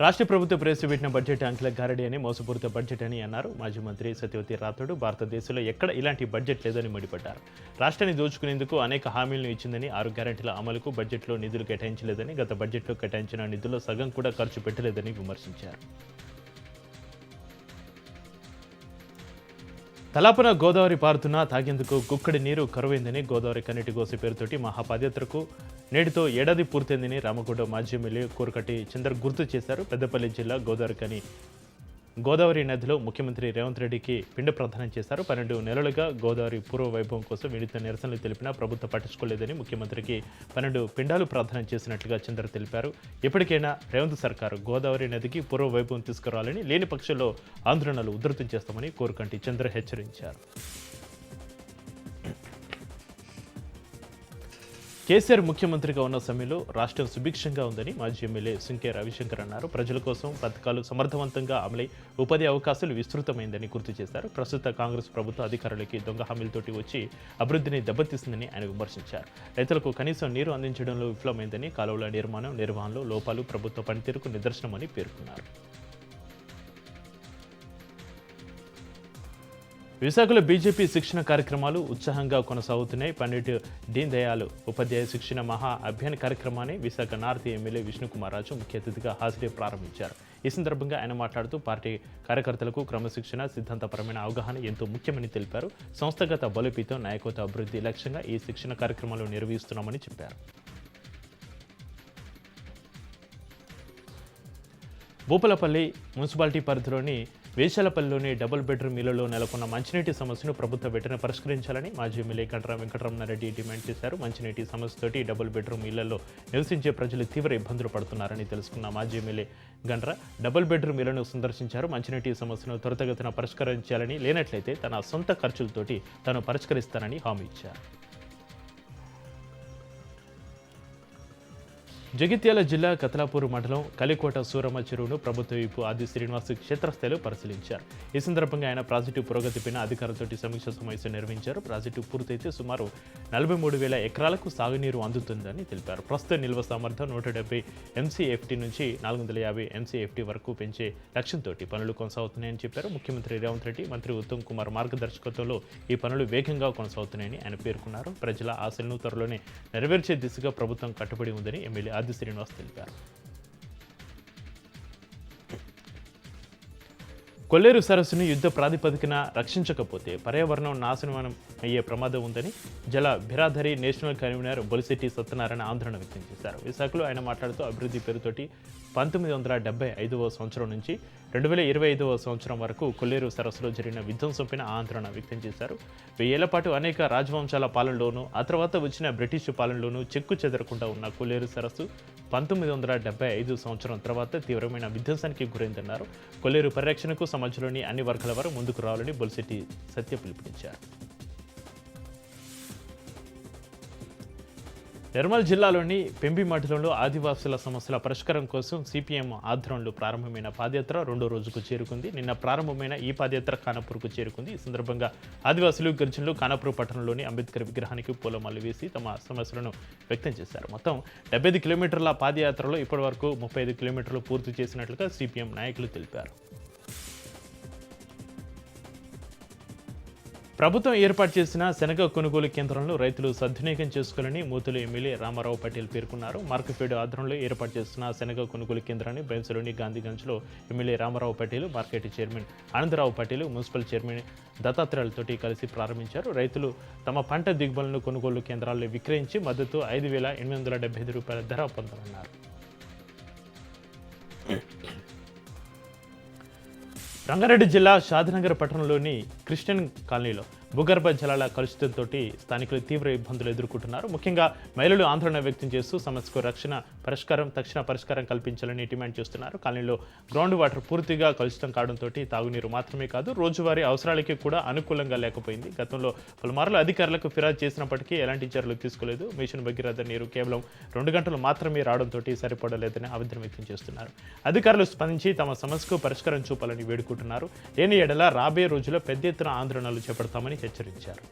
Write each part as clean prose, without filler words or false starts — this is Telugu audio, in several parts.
రాష్ట్ర ప్రభుత్వం ప్రవేశపెట్టిన బడ్జెట్ అంకెల గారడి అని మోసపూరిత బడ్జెట్ అని అన్నారు మాజీ మంత్రి సత్యవతి రాథోడ్. భారతదేశంలో ఎక్కడ ఇలాంటి బడ్జెట్ లేదని మండిపడ్డారు. రాష్ట్రాన్ని దోచుకునేందుకు అనేక హామీలను ఇచ్చిందని, 6 గ్యారెంటీల అమలుకు బడ్జెట్లో నిధులు కేటాయించలేదని, గత బడ్జెట్లో కేటాయించిన నిధుల్లో సగం కూడా ఖర్చు పెట్టలేదని విమర్శించారు. తలాపున గోదావరి పారుతున్నా తాగేందుకు గుక్కడి నీరు కరువైందని, గోదావరి కన్నీటి గోసి పేరుతోటి మహాపాదయాత్రకు నేటితో ఏడాది పూర్తయిందని రామగుండ మాజీ ఎమ్మెల్యే కోరకటి చంద్ర గుర్తు చేశారు. పెద్దపల్లి జిల్లా గోదావరి నదిలో ముఖ్యమంత్రి రేవంత్ రెడ్డికి పిండ ప్రదానం చేశారు. 12 నెలలుగా గోదావరి పూర్వ వైభవం కోసం వినూత్న నిరసనలు తెలిపినా ప్రభుత్వం పట్టించుకోలేదని, ముఖ్యమంత్రికి 12 పిండాలు ప్రదానం చేసినట్లుగా చంద్ర తెలిపారు. ఇప్పటికైనా రేవంత్ సర్కారు గోదావరి నదికి పూర్వ వైభవం తీసుకురావాలని, లేని పక్షంలో ఆందోళనలు ఉధృతం చేస్తామని కోరకంటి చంద్ర హెచ్చరించారు. కేసీఆర్ ముఖ్యమంత్రిగా ఉన్న సమయంలో రాష్ట్రం సుభిక్షంగా ఉందని మాజీ ఎమ్మెల్యే సుంకే రవిశంకర్ అన్నారు. ప్రజల కోసం పథకాలు సమర్థవంతంగా అమలై ఉపాధి అవకాశాలు విస్తృతమైందని గుర్తు చేశారు. ప్రస్తుత కాంగ్రెస్ ప్రభుత్వం అధికారులకి దొంగ హామీలతోటి వచ్చి అభివృద్ధిని దెబ్బతీస్తుందని ఆయన విమర్శించారు. రైతులకు కనీసం నీరు అందించడంలో విఫలమైందని, కాలువల నిర్వహణలో లోపాలు ప్రభుత్వ పనితీరుకు నిదర్శనమని పేర్కొన్నారు. విశాఖలో బీజేపీ శిక్షణ కార్యక్రమాలు ఉత్సాహంగా కొనసాగుతున్నాయి. పండిట్ దీన్ దయాళ్ ఉపాధ్యాయ శిక్షణ మహా అభియాన్ కార్యక్రమాన్ని విశాఖ నార్త్ ఎమ్మెల్యే విష్ణుకుమార్ రాజు ముఖ్య అతిథిగా హాజరై ప్రారంభించారు. ఈ సందర్భంగా ఆయన మాట్లాడుతూ పార్టీ కార్యకర్తలకు క్రమశిక్షణ, సిద్ధాంతపరమైన అవగాహన ఎంతో ముఖ్యమని తెలిపారు. సంస్థాగత బలోపేతం, నాయకత్వ అభివృద్ధి లక్ష్యంగా ఈ శిక్షణ కార్యక్రమాలు నిర్వహిస్తున్నామని చెప్పారు. భూపాలపల్లి మున్సిపాలిటీ పరిధిలోని వేశాలపల్లిలోని డబుల్ బెడ్రూమ్ ఇళ్లలో నెలకొన్న మంచినీటి సమస్యను ప్రభుత్వం వెంటనే పరిష్కరించాలని మాజీ ఎమ్మెల్యే గండ్ర వెంకటరమణారెడ్డి డిమాండ్ చేశారు. మంచినీటి సమస్యతోటి డబుల్ బెడ్రూమ్ ఇళ్లలో నివసించే ప్రజలు తీవ్ర ఇబ్బందులు పడుతున్నారని తెలుసుకున్న మాజీ ఎమ్మెల్యే గండ్ర డబుల్ బెడ్రూమ్ ఇళ్లను సందర్శించారు. మంచినీటి సమస్యను త్వరితగతిన పరిష్కరించాలని, లేనట్లయితే తన సొంత ఖర్చులతోటి తాను పరిష్కరిస్తానని హామీ ఇచ్చారు. జగిత్యాల జిల్లా కతలాపూర్ మండలం కలికోట సూరమ్మ చెరువును ప్రభుత్వ వైపు ఆది శ్రీనివాస్ క్షేత్రస్థాయిలో పరిశీలించారు. ఈ సందర్భంగా ఆయన ప్రాజెక్టు పురోగతిపైన అధికారులతో సమీక్ష సమావేశం నిర్వహించారు. ప్రాజెక్టు పూర్తయితే సుమారు 43,000 ఎకరాలకు సాగునీరు అందుతుందని తెలిపారు. ప్రస్తుత నిల్వ సామర్థ్యం 170 MCFT నుంచి 450 MCFT వరకు పెంచే లక్ష్యంతో పనులు కొనసాగుతున్నాయని చెప్పారు. ముఖ్యమంత్రి రేవంత్ రెడ్డి, మంత్రి ఉత్తమ్ కుమార్ మార్గదర్శకత్వంలో ఈ పనులు వేగంగా కొనసాగుతున్నాయని ఆయన పేర్కొన్నారు. ప్రజల ఆశలను త్వరలోనే నెరవేర్చే దిశగా ప్రభుత్వం కట్టుబడి ఉందని ఎమ్మెల్యే ఆది శ్రీనివాస్ తెలిపారు. కొల్లేరు సరస్సును యుద్ధ ప్రాతిపదికన రక్షించకపోతే పర్యావరణం నాశనం అయ్యే ప్రమాదం ఉందని జల బిరాదరి నేషనల్ కన్వీనర్ బొలిశెట్టి సత్యనారాయణ ఆందోళన వ్యక్తం చేశారు. విశాఖలో ఆయన మాట్లాడుతూ అభివృద్ధి పేరుతోటి 1975వ సంవత్సరం నుంచి 2025వ సంవత్సరం వరకు కొల్లేరు సరస్సులో జరిగిన విధ్వంసంపైన ఆందోళన వ్యక్తం చేశారు. 1000 ఏళ్ల పాటు అనేక రాజవంశాల పాలనలోనూ ఆ తర్వాత వచ్చిన బ్రిటిష్ పాలనలోనూ చెక్కు చెదరకుండా ఉన్న కొల్లేరు సరస్సు 1975 సంవత్సరం తర్వాత తీవ్రమైన విధ్వంసానికి గురైందన్నారు. కొల్లేరు పరిరక్షణకు సమాజంలోని అన్ని వర్గాల వారు ముందుకు రావాలని బొలిశెట్టి సత్య పిలుపునిచ్చారు. నిర్మల్ జిల్లాలోని పెంబి మండలంలో ఆదివాసుల సమస్యల పరిష్కారం కోసం సిపిఎం ఆధ్వర్యంలో ప్రారంభమైన పాదయాత్ర 2వ రోజుకు చేరుకుంది. నిన్న ప్రారంభమైన ఈ పాదయాత్ర ఖానాపూర్కు చేరుకుంది. ఈ సందర్భంగా ఆదివాసులు, గిరిజనులు ఖానాపూర్ పట్టణంలోని అంబేద్కర్ విగ్రహానికి పూలమాలలు వేసి తమ సమస్యలను వ్యక్తం చేశారు. మొత్తం 75 కిలోమీటర్ల పాదయాత్రలో ఇప్పటి వరకు 35 కిలోమీటర్లు పూర్తి చేసినట్లుగా సిపిఎం నాయకులు తెలిపారు. ప్రభుత్వం ఏర్పాటు చేసిన శనగ కొనుగోలు కేంద్రాలను రైతులు సద్వినియోగం చేసుకోవాలని మూతులు ఎమ్మెల్యే రామారావు పటేల్ పేర్కొన్నారు. మార్కెట్ఫెడ్ ఆధ్వర్యంలో ఏర్పాటు చేస్తున్న శనగ కొనుగోలు కేంద్రాన్ని బైన్స్లోని గాంధీగంజ్లో MLA Ramarao Patel, market chairman Anandarao Patel, municipal chairman దత్తాత్రేయులతోటి కలిసి ప్రారంభించారు. రైతులు తమ పంట దిగుబడులను కొనుగోలు కేంద్రాల్లో విక్రయించి మద్దతు 5,875 రూపాయల ధర పొందనున్నారు. రంగారెడ్డి జిల్లా షాద్నగర్ పట్టణంలోని క్రిస్టియన్ కాలనీలో భూగర్భ జలాల కలుషితంతో స్థానికులు తీవ్ర ఇబ్బందులు ఎదుర్కొంటున్నారు. ముఖ్యంగా మహిళలు ఆందోళన వ్యక్తం చేస్తూ సమస్యకు తక్షణ పరిష్కారం కల్పించాలని డిమాండ్ చేస్తున్నారు. కాలనీలో గ్రౌండ్ వాటర్ పూర్తిగా కలుషితం కావడంతో తాగునీరు మాత్రమే కాదు, రోజువారీ అవసరాలకి కూడా అనుకూలంగా లేకపోయింది. గతంలో పలుమార్లు అధికారులకు ఫిర్యాదు చేసినప్పటికీ ఎలాంటి చర్యలు తీసుకోలేదు. మిషన్ భగీరథ నీరు కేవలం 2 గంటలు మాత్రమే రావడంతో సరిపడలేదని ఆవేదన వ్యక్తం చేస్తున్నారు. అధికారులు స్పందించి తమ సమస్యకు పరిష్కారం చూపాలని వేడుకుంటున్నారు. లేని ఎడల రాబోయే రోజుల్లో పెద్ద ఎత్తున ఆందోళనలు చేపడతామని హెచ్చరించారు.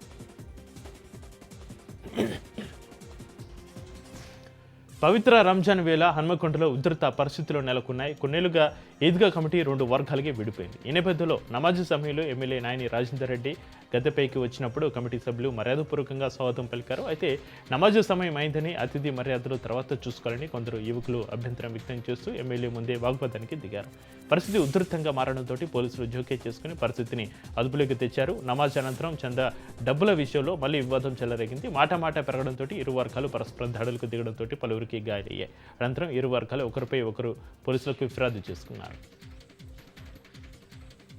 పవిత్ర రంజాన్ వేళ హన్మకొండలో ఉధృత పరిస్థితులు నెలకొన్నాయి. కొన్నేళ్లుగా ఈద్గా కమిటీ 2 వర్గాలుగా విడిపోయింది. ఈ నేపథ్యంలో నమాజ్ సమయంలో ఎమ్మెల్యే నాయని రాజేందర్ రెడ్డి గద్దెపైకి వచ్చినప్పుడు కమిటీ సభ్యులు మర్యాదపూర్వకంగా స్వాగతం పలికారు. అయితే నమాజ్ సమయం అయిందని అతిథి మర్యాదలు తర్వాత చూసుకోవాలని కొందరు యువకులు అభ్యంతరం వ్యక్తం చేస్తూ ఎమ్మెల్యే ముందే వాగ్వాదానికి దిగారు. పరిస్థితి ఉధృతంగా మారడంతో పోలీసులు జోక్యం చేసుకుని పరిస్థితిని అదుపులోకి తెచ్చారు. నమాజ్ అనంతరం చందా డబ్బుల విషయంలో మళ్లీ వివాదం చెలరేగింది. మాట పెరగడంతో ఇరు వర్గాలు పరస్పరం దాడులకు దిగడంతో పలువురికి గాయాలయ్యాయి. అనంతరం ఇరు వర్గాలు ఒకరిపై ఒకరు పోలీసులకు ఫిర్యాదు చేసుకున్నారు.